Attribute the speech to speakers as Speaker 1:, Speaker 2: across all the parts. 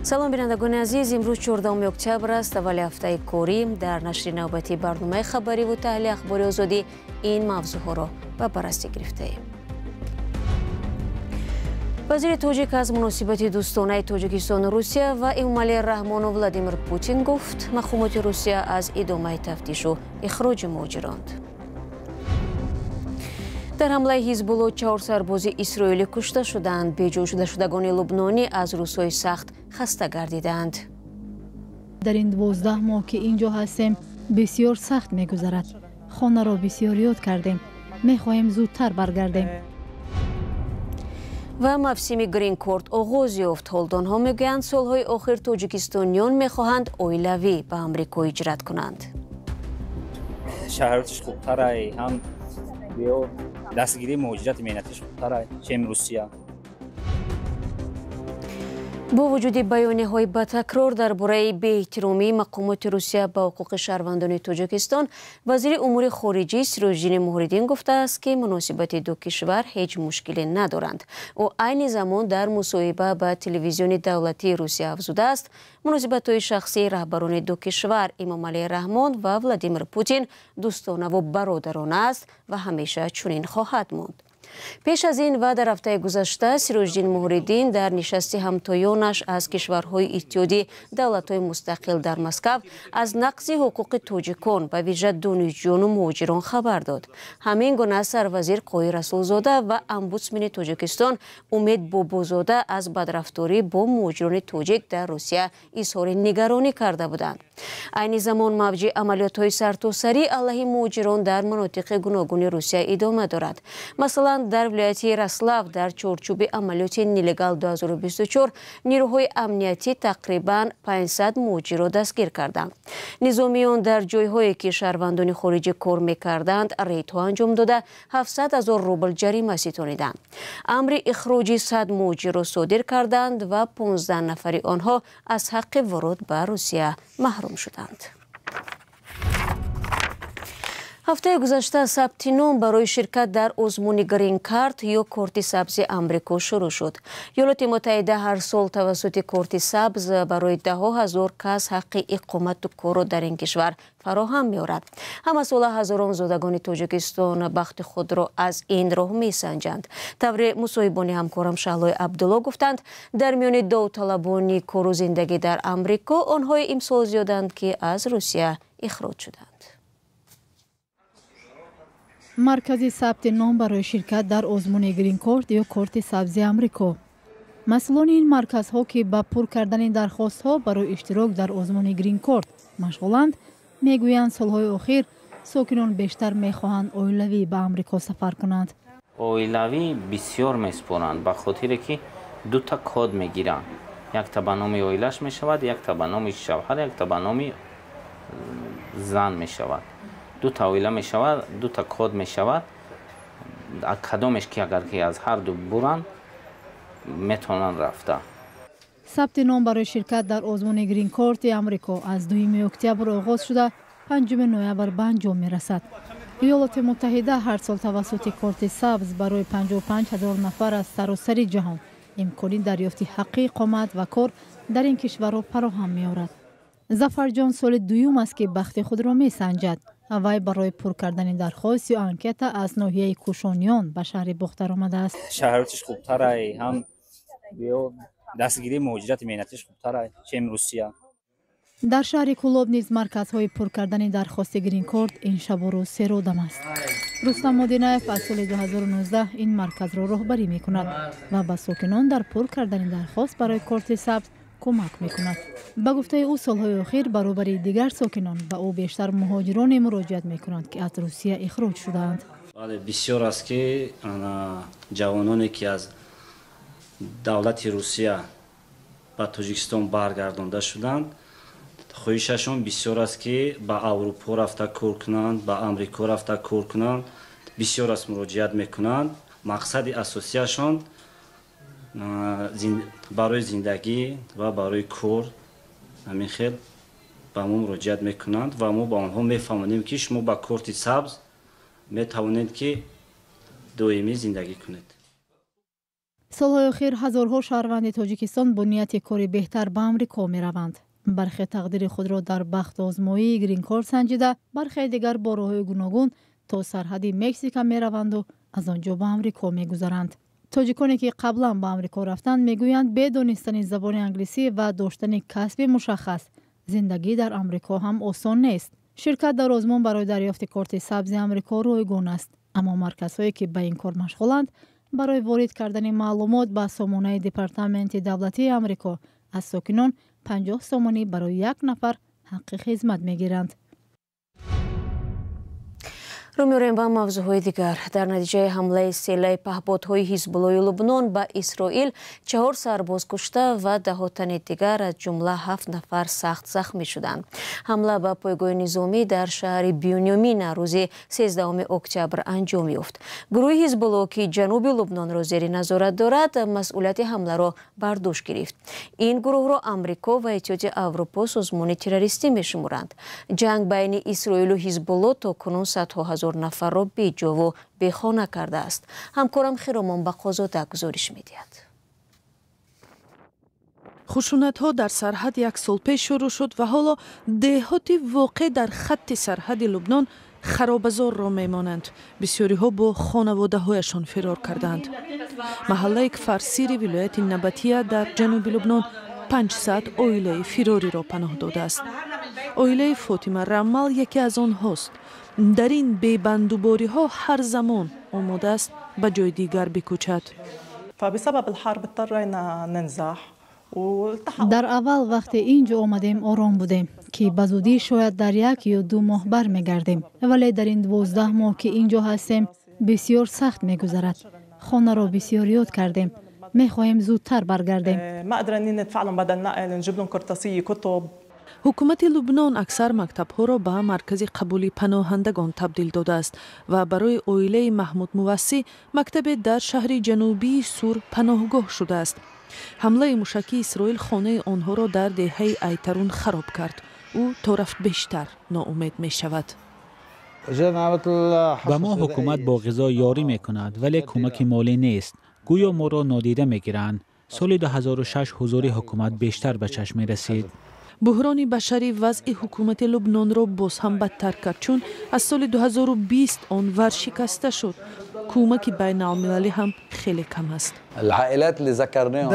Speaker 1: салом бинандагони азиз, имрӯз 14 октябр аст, аввали ҳафтаи корӣ. Дар нашри навбатии барномаи хабариву таҳлили ахбори озодӣ ин мавзӯъҳоро ба баррасӣ гирифтаем. вазири тоҷик аз муносибати дӯстонаи Тоҷикистону Русия ва Эмомали Раҳмону Владимир Путин гуфт, мақомоти Русия аз идомаи тафтишу ихроҷи муҳоҷиронд. дар ҳамлаи ҳизбулло 4 сарбози исроилӣ кушта шуданд. беҷойшудашудагони лубнонӣ аз рӯзҳои сахт хаста гардиданд.
Speaker 2: дар ин 12 моҳ ки инҷо ҳастем бисёр сахт мегузарад. хонаро бисёр ёд кардем. мехоҳем зудтар баргардем.
Speaker 1: ва мавсими грин-корт оғоз ёфт. ҳолдонҳо мегӯянд солҳои охир тоҷикистониён мехоҳанд оилавӣ ба амрико ҳиҷрат кунанд.
Speaker 3: шаҳротиш хубтарай, ҳам дастгирии муҳоҷирати меҳнатиш хубтарай, чем Русия.
Speaker 1: бо вуҷуди баёнияҳои батакрор дар бораи беэҳтиромии мақомоти Русия ба ҳуқуқи шаҳрвандони Тоҷикистон, вазири умури хориҷӣ Сироҷиддини Муҳриддин гуфтааст, ки муносибати ду кишвар ҳеҷ мушкиле надоранд. ӯ айни замон дар мусоҳиба ба телевизиони давлатии Русия афзудааст, муносибатҳои шахсии раҳбарони ду кишвар Эмомали Раҳмон ва Владимир Путин дӯстонаву бародарона аст ва ҳамеша чунин хоҳад монд. пеш аз ин ва дар ҳафтаи гузашта Сироҷиддин Муҳриддин дар нишасти ҳамтоёнаш аз кишварҳои иттиҳоди давлатҳои мустақил дар Москав аз нақзи ҳуқуқи тоҷикон ба виҷа донишҷӯёну муҳоҷирон хабар дод. ҳамин гуна сарвазир Қои Расулзода ва омбудсмени Тоҷикистон Умед Бобозода аз бадрафторӣ бо муҳоҷирони тоҷик дар Русия изҳори нигаронӣ карда буданд. айни замон мавҷи амалиётҳои сартосарӣ алайҳи муҳоҷирон дар манотиқи гуногуни Русия идома дорад. масалан дар вилояти Ярослав дар чорчӯби амалиёти Нелегал 2024 нирӯҳои амниятӣ тақрибан 500 муҳоҷирро дастгир карданд. низомиён дар ҷойҳое ки шаҳрвандони хориҷӣ кор мекарданд рейдҳо анҷом дода 700 000 рубл ҷарима ситониданд. амри ихроҷи 100 муҳоҷирро содир карданд ва 15 нафари онҳо аз ҳаққи вород ба Русия маҳрум шуданд. ҳафтаи гузашта сабти ном барои ширкат дар озмуни грин-карт ё корти сабзи амрико шурӯъ шуд. ёлоти муттаҳида ҳар сол тавассути корти сабз барои даҳо ҳазор кас ҳаққи иқомату корро дар ин кишвар фароҳам меорад. ҳамасола ҳазорон зодагони Тоҷикистон бахти худро аз ин роҳ месанҷанд. таври мусоҳибони ҳамкорам Шаҳлои Абдулло гуфтанд, дар миёни довталабони кору зиндагӣ дар Амрико онҳои имсол зиёданд, ки аз Русия ихроҷ шуданд.
Speaker 2: маркази сабти ном барои ширкат дар озмуни грин-корт ё корти сабзи амрико. масъулони ин марказҳо ки ба пур кардани дархостҳо барои иштирок дар озмуни грин-корт машғуланд, мегӯянд солҳои охир сокинон бештар мехоҳанд оилавӣ ба амрико сафар кунанд.
Speaker 4: оилавӣ бисёр меспоранд, ба хотире ки дута код мегиранд. якта ба номи оилаш мешавад, якта ба номи шавҳар, якта ба номи зан мешавад. дута оила мешавад, дута код мешавад. кадомеш ки агар ки аз ҳарду буранд метавонанд рафта.
Speaker 2: сабти ном барои ширкат дар озмуни грин-корти амрико аз 2 октябр оғоз шуда 5 ноябр ба анҷом мерасад. иёлоти муттаҳида ҳар сол тавассути корти сабз барои 55 000 нафар аз саросари ҷаҳон имкони дарёфти ҳаққи иқомат ва кор дар ин кишварро фароҳам меорад. зафарҷон соли дуюм аст ки бахти худро месанҷад. вай барои пур кардани дархост ё анкета аз ноҳияи Кушониён ба шаҳри Бухтар омадааст.
Speaker 3: шаҳротиш хубтарай, ҳам дастгирии муҳоҷирати меҳнатиш хубтарай, чем Русия.
Speaker 2: дар шаҳри Кулоб низ марказҳои пур кардани дархости грин-корт ин шабу рӯз серодам аст. Рустам Модинаев аз соли 2019 ин марказро роҳбарӣ мекунад ва ба сокинон дар пур кардани дархост барои корти сабз кӯмак мекунад. ба гуфтаи ӯ солҳои охир баробари дигар сокинон ба ӯ бештар муҳоҷироне муроҷиат мекунанд, ки аз Русия ихроҷ шудаанд.
Speaker 5: бисёр аст ки ҷавононе ки аз давлати Русия ба Тоҷикистон баргардонда шуданд, хоҳишашон бисёр аст ки ба Аврупо рафта кор кунанд, ба Амрико рафта кор кунанд, бисёр аст муроҷиат мекунанд. мақсади асосияшон барои зиндагӣ ва барои кор ҳамин хел ба мо муроҷиат мекунанд ва мо ба онҳо мефаҳмонем ки шумо ба корти сабз метавонед ки доимӣ зиндагӣ кунед.
Speaker 2: солҳои охир ҳазорҳо шаҳрванди тоҷикистон бо нияти кори беҳтар ба амрико мераванд. бархе тақдири худро дар бахт озмоии грин-корт санҷида, бархе дигар бо роҳҳои гуногун то сарҳади Мексика мераванду аз он ҷо ба амрико мегузаранд. тоҷиконе ки қаблан ба амрико рафтанд мегӯянд бе донистани забони англисӣ ва доштани касби мушаххас зиндагӣ дар амрико ҳам осон нест. ширкат дар озмон барои дарёфти корти сабзи амрико ройгон аст, аммо марказҳое ки ба ин кор машғуланд барои ворид кардани маълумот ба сомонаи департаменти давлатии амрико аз сокинон 50 сомонӣ барои як нафар ҳаққи хизмат мегиранд.
Speaker 1: рӯ ба мавзӯъҳои дигар. дар натиҷаи ҳамлаи селаи паҳбодҳои ҳизбуллоҳи Лубнон ба Исроил 4 сарбоз кушта ва даҳотани дигар аз ҷумла 7 нафар сахт захмӣ шуданд. ҳамла ба пойгоҳи низомӣ дар шаҳри Биньёмина рӯзи 13 октябр анҷом ёфт. гурӯҳи ҳизбуллоҳ ки ҷануби Лубнонро зери назорат дорад, масъулияти ҳамларо бар дӯш гирифт. ин гурӯҳро Амрико ва Иттиҳоди Аврупо созмони террористӣ мешумуранд. ҷанг байни Исроилу ҳизбуллоҳ то кунун садҳо ҳазор нафарро беҷову бехона кардааст. ҳамкорам Хиромон Бақозода гузориш медиҳад.
Speaker 6: хушунатҳо дар сарҳад як сол пеш шурӯъ шуд ва ҳоло деҳоти воқеъ дар хатти сарҳади Лубнон харобазорро мемонанд. бисёриҳо бо хонаводаҳояшон фирор карданд. маҳаллаи Кфарсири вилояти Набатия дар ҷануби Лубнон 500 оилаи фирориро паноҳ додааст. оилаи Фотима Раммал яке аз онҳост. дар ин бебандубориҳо ҳар замон омода аст ба ҷои дигар бикӯчад.
Speaker 2: дар аввал вақте ин ҷо омадем ором будем ки ба зудӣ шояд дар 1 ё 2 моҳ бармегардем, вале дар ин 12 моҳ ки ин ҷо ҳастем бисёр сахт мегузарад. хонаро бисёр ёд кардем. мехоҳем зудтар баргардем.
Speaker 6: ҳукумати Лубнон аксар мактабҳоро ба маркази қабули паноҳандагон табдил додааст ва барои оилаи Маҳмуд Мувассӣ мактабе дар шаҳри ҷанубии Сур паноҳгоҳ шудааст. ҳамлаи мушакии Исроил хонаи онҳоро дар деҳаи Айтарун хароб кард. ӯ то рафт бештар ноумед мешавад.
Speaker 7: ба мо ҳукумат бо ғизо ёрӣ мекунад, вале кӯмаки молӣ нест. гӯё моро нодида мегиранд. соли 2006 ҳузури ҳукумат бештар ба чашм мерасид.
Speaker 6: буҳрони башарӣ вазъи ҳукумати Лубнонро боз ҳам бадтар кард, чун аз соли 2020 он варшикаста шуд. кӯмаки байналмилалӣ ҳам хеле кам аст.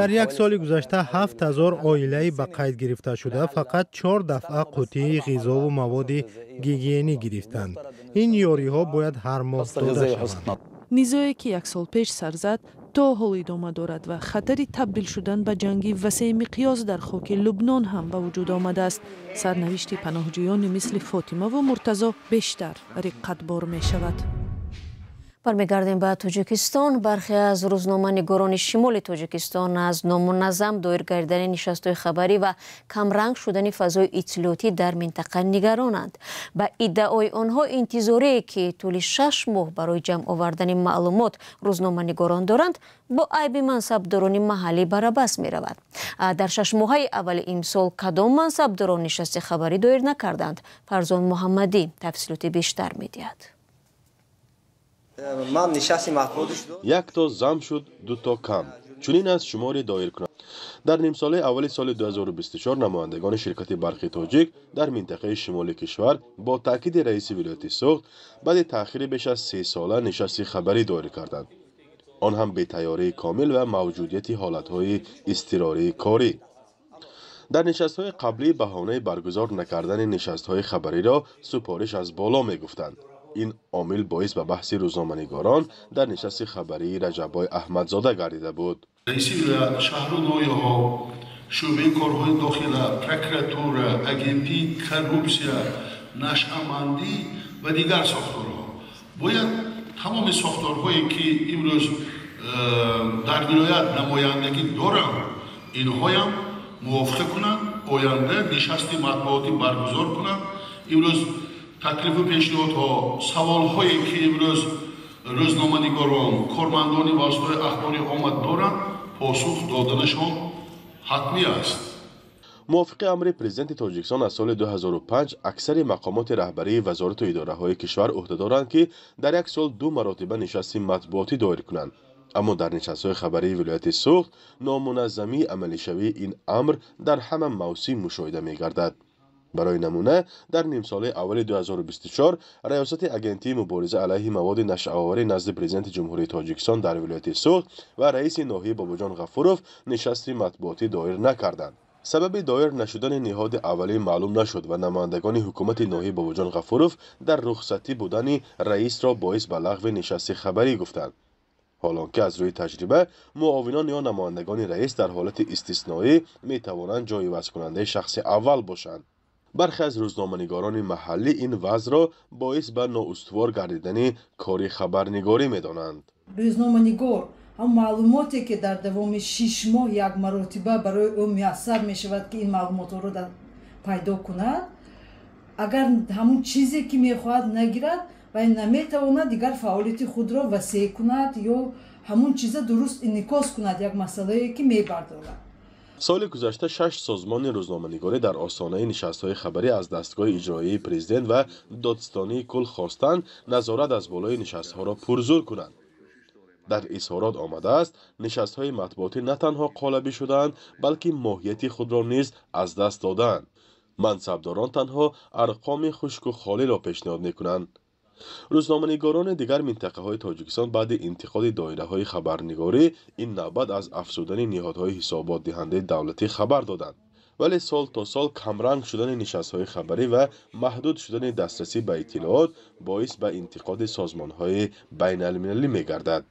Speaker 8: дар як соли гузашта 7000 оилаи ба қайд гирифта шуда фақат 4 дафъа қуттии ғизову маводи гигиенӣ гирифтанд. ин ёриҳо бояд ҳар моҳ дода шаванд.
Speaker 6: низое ки як сол пеш сар зад то ҳол идома дорад ва хатари табдил шудан ба ҷанги васеъ миқёс дар хоки Лубнон ҳам ба вуҷуд омадааст. сарнавишти паноҳҷӯёни мисли Фотимаву Муртазо бештар риққатбор мешавад.
Speaker 1: бармегардем ба Тоҷикистон. бархе аз рӯзноманигорони шимоли Тоҷикистон аз номуназзам доир гардидани нишастҳои хабарӣ ва камранг шудани фазои иттилоотӣ дар минтақа нигаронанд. ба иддаои онҳо интизорие ки тӯли 6 моҳ барои ҷамъ овардани маълумот рӯзноманигорон доранд, бо айби мансабдорони маҳаллӣ барабас меравад. дар 6 моҳаи аввали имсол кадом мансабдорон нишасти хабарӣ доир накарданд? Фарзон Муҳаммадӣ тафсилоти бештар медиҳад.
Speaker 9: як то зам шуд, ду то кам. чунин аст шумори доир кунанд. дар нимсолаи аввали соли 2024 намояндагони ширкати барқи тоҷик дар минтақаи шимоли кишвар бо таъкиди раиси вилояти Суғд баъди таъхири беш аз 3 сола нишасти хабарӣ доир карданд. он ҳам бетайёрии комил ва мавҷудияти ҳолатҳои изтирории корӣ. дар нишастҳои қаблӣ баҳонаи баргузор накардани нишастҳои хабариро супориш аз боло мегуфтанд. ин омил боис ба баҳси рӯзноманигорон дар нишасти хабарии Раҷаббой Аҳмадзода гардида буд.
Speaker 10: раиси шаҳрунойҳо, шӯъбаи корҳои дохила, прокуратура, агентии коррупсия, нашъамандӣ ва дигар сохторҳо бояд тамоми сохторҳое ки имрӯз дар вилоят намояндагӣ доранд, инҳоям мувофиқа кунанд, оянда нишасти матбуотӣ баргузор кунанд. имрӯз таклифу пешниҳодҳо, саволҳое ки имрӯз рӯзноманигорон, кормандони воситаҳои ахборӣ омад доранд, посух доданашон ҳатмӣ аст.
Speaker 9: мувофиқи амри президенти Тоҷикистон аз соли 2005 аксари мақомоти раҳбарии вазорату идораҳои кишвар ӯҳда доранд ки дар як сол 2 маротиба нишасти матбуотӣ доир кунанд. اما در نشست‌های خبری ولایت سوخت نامنظمی عملی شوی این امر در همه موسم مشاهده می‌گردد. برای نمونه در نیم ساله اول 2024 ریاست اگنتی مبارزه علیه مواد نشه‌آور نزد پرزیدنت جمهوری تاجیکستان در ولایت سوخت و رئیس ناحیه باباجان غفوروف نشستی مطبوعاتی دایر نکردند. سبب دایر نشدن نهاد اولیه معلوم نشد و نمایندگان حکومت ناحیه باباجان غفوروف در رخصتی بودن رئیس را باعث به لغو نشست خبری گفتند. حالانکه از روی تجربه معاونان یا نمایندگان رئیس در حالت استثنایی می توانند جای عوض کننده شخص اول باشند. برخی از روزنامه‌نگاران محلی این وضع را باعث به نااستوار گردیدن کار خبرنگاری می دانند.
Speaker 11: روزنامه‌نگار هم معلوماتی که در دوام 6 ماه یک مرتبه برای او میسر می شود که این معلومات را پیدا کند، اگر همون چیزی که می خواهد نگیرد و نمی تواند دیگر فعالیت خود را وسیع کند یا همون چیز درست انعکاس کند یک مسئله که می بردارد.
Speaker 9: سال گذشته 6 سازمان روزنامه‌نگاری در آستانه نشست‌های خبری از دستگاه اجرایی پرزیدنت و دادستانی کل خواستند نظارت از بالای نشست‌ها را پرزور کنند. در اظهارات آمده است نشست‌های مطبوعاتی نه تنها قالبی شدند بلکه ماهیت خود را نیز از دست دادند. منصبداران تنها ارقام خشک و خالی را پیشنهاد می‌کنند. روزنامه‌نگاران دیگر منطقه‌های تاجیکستان بعد انتقاد دایره‌های خبرنگاری این نوبت از افزودن نهادهای حسابات دهنده دولتی خبر دادند. ولی سال تا سال کمرنگ شدن نشست‌های خبری و محدود شدن دسترسی به اطلاعات باعث به انتقاد سازمان‌های بین‌المللی می‌گردد.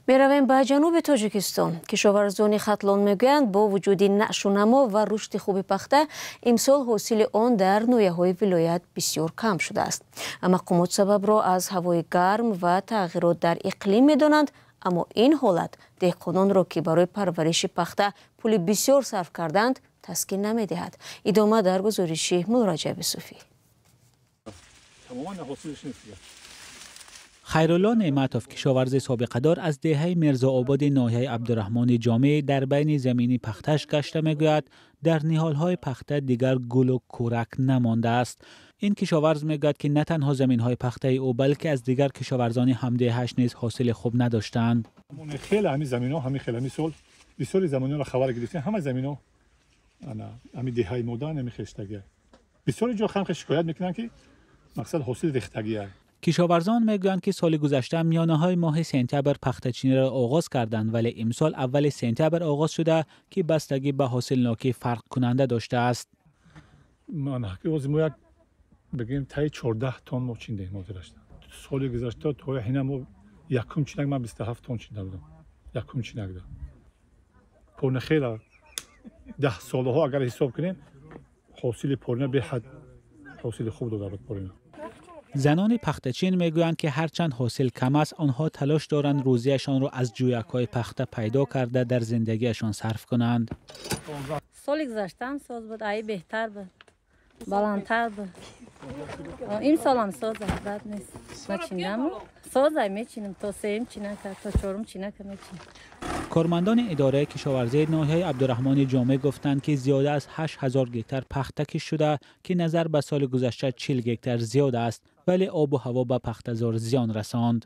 Speaker 1: میرویم به جنوب تاجیکستان. کشاورزان ختلان میگویند با وجود نشونما و رشد خوب پخته امسال حاصل آن در نویه‌های ولایت بسیار کم شده است. مقامات سبب را از هوای گرم و تغییرات در اقلیم میدانند، اما این حالت دهقانان را که برای پرورش پخته پول بسیار صرف کردند تسکین نمیدهد. ادامه در گزارش مراجعه صوفی.
Speaker 7: خیرالله نعمتوف کشاورز سابقه دار از دهه میرزا آباد ناحیه عبدالرحمن جامع در بین زمینی پختش گشته میگوید در نهالهای پخته دیگر گل و کورک نمانده است. این کشاورز میگوید که نه تنها زمینهای پخته او بلکه از دیگر کشاورزان همدهه‌اش نیز حاصل خوب نداشتند.
Speaker 12: خیلی همین زمینا همین خیلی همین سال بسیاری زمین‌ها را خبر گرفتیم، همه زمینا همین دههای مدرن همین خشتگی. بسیاری جا خلق شکایت میکنن که مقصد حاصل ریختگی است.
Speaker 7: کشاورزان میگویند که سال گذشته میانه‌های ماه سپتامبر پخته‌چینی را آغاز کردند، ولی امسال اول سپتامبر آغاز شده که بستگی به حاصلناکی فرق کننده داشته است.
Speaker 12: من حقیقت بگیم تا 14 تن ما چیندیم مدرشت. سال گذشته تا هینا ما یکم چینک من 27 تن چینده بودم. یکم چینک داشت. پونه خیلی 10 سالها اگر حساب کنیم حاصل پونه به حد حاصل خوب داده بود پونه.
Speaker 7: زنان پخته‌چین میگویند که هرچند حاصل کم است آنها تلاش دارند روزیشان را از جویک‌های پخته پیدا کرده در زندگیشان صرف کنند.
Speaker 13: سال گذشته ساز بود، ای بهتر بود، بلندتر بود. این سال هم ساز بد نیست. ما چیندم ساز میچینیم تا سیم چینه تا چهارم چینه که میچینیم.
Speaker 7: کارمندان اداره کشاورزی ناحیه عبدالرحمن جامع گفتند که زیاده از 8000 گیتار پخته کش شده که نظر به سال گذشته 40 گیتار زیاد است، ولی آب و هوا به پخته‌زار زیان رساند.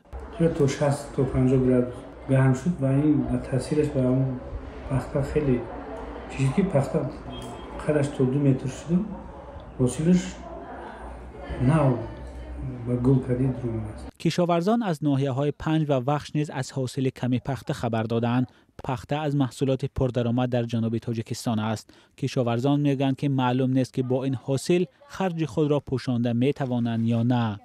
Speaker 14: تا 60 تا 50 گرم گرم شد و این تاثیرش به اون پخته خیلی چیزی که پخته خودش تا 2 متر شد حاصلش نه و گل کردید رو است.
Speaker 7: کشاورزان از ناحیه‌های پنج و وخش نیز از حاصل کمی پخته خبر دادند. پخته از محصولات پردرآمد در جنوب تاجیکستان است. کشاورزان میگویند که معلوم نیست که با این حاصل خرج خود را پوشانده میتوانند یا نه.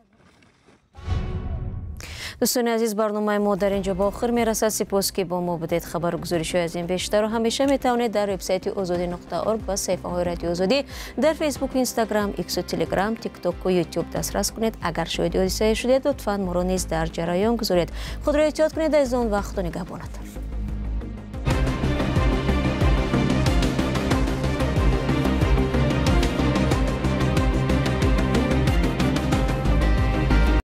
Speaker 1: دوستان عزیز، برنامه ما در اینجا با آخر میرسد. سپاس که با ما بودید. خبر و گزارش‌های از این بیشتر و همیشه میتوانید در وبسایت azadi.org و صفحه‌های رادیو آزادی در فیسبوک، اینستاگرام، ایکس و تلگرام، تیک تاک و یوتیوب دسترس کنید. اگر شاهد حادثه شدید لطفاً ما را نیز در جریان گذارید. خود را احتیاط کنید. از آن وقت نگهبانتان.